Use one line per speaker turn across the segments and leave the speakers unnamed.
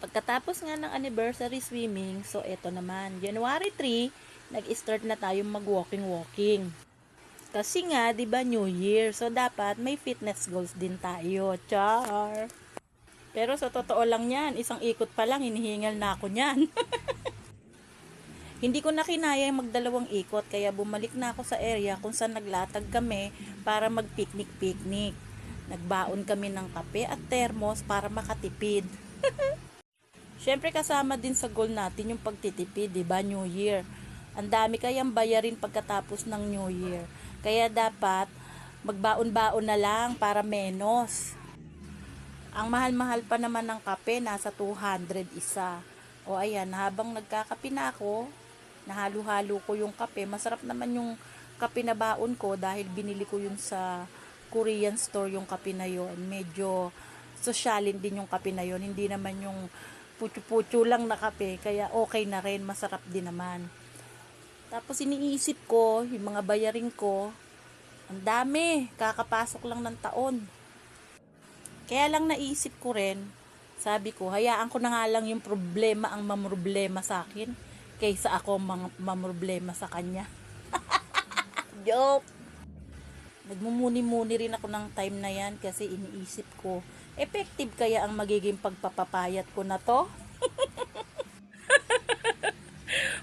Pagkatapos nga ng anniversary swimming, so eto naman, January 3, nag-start na tayong mag-walking-walking. Kasi nga, 'di ba, New Year, so dapat may fitness goals din tayo. Char. Pero sa totoo lang 'yan, isang ikot pa lang hinihingal na ako niyan. Hindi ko na kinaya yung magdalawang ikot, kaya bumalik na ako sa area kung saan naglatag kami para mag-picnic-picnic. Nagbaon kami ng kape at termos para makatipid. Siyempre kasama din sa goal natin yung pagtitipid, 'di ba, New Year. Ang dami kayang bayarin pagkatapos ng New Year. Kaya dapat magbaon-baon na lang para menos. Ang mahal-mahal pa naman ng kape, nasa 200 isa. O ayan, habang nagkakape na ako, nahalo-halo ko yung kape. Masarap naman yung kape na baon ko dahil binili ko yun sa Korean store yung kape na yun. Medyo sosyalin din yung kape na yun. Hindi naman yung putyo-putyo lang na kape. Kaya okay na rin, masarap din naman. Tapos iniisip ko, yung mga bayarin ko, ang dami, kakapasok lang ng taon. Kaya lang naisip ko rin, sabi ko, hayaan ko na nga lang yung problema ang mamroblema sa akin kaysa ako mamroblema sa kanya. Joke! Nagmumuni-muni rin ako ng time na yan kasi iniisip ko, effective kaya ang magiging pagpapapayat ko na to?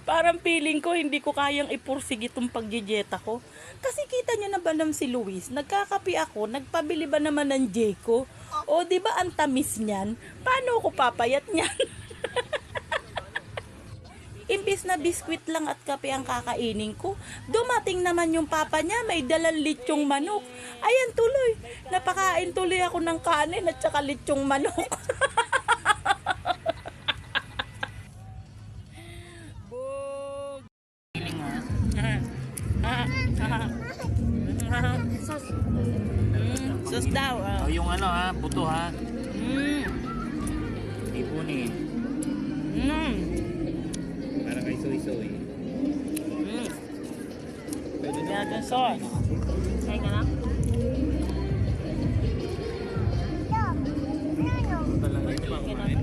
Parang feeling ko hindi ko kayang ipursige itong pagjejeta ko. Kasi kita nyo na ba naman si Luis, nagkakapi ako, nagpabili ba naman ng Jayco? O di ba ang tamis niyan? Paano ako papayat niyan? Imbis na biskwit lang at kape ang kakainin ko, dumating naman yung papa niya, may dalang litsyong manok. Ayan tuloy, napakain tuloy ako ng kanin at saka litsyong manok. Sus daw.
Oh, yung ano ha, buto ha.
Mm.
Ipunin.
Mm.
Para kay soy-soy.
Mm. Kaya dyan sauce. Kaya nga lang.
Ito lang ito lang kumain.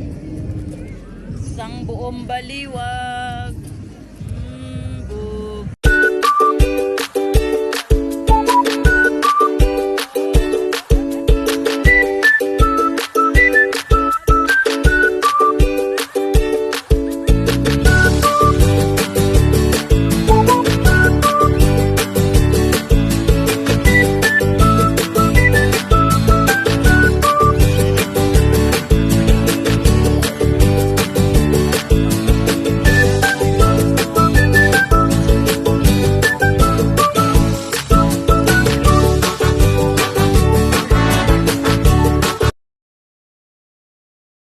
Isang buong baliwan.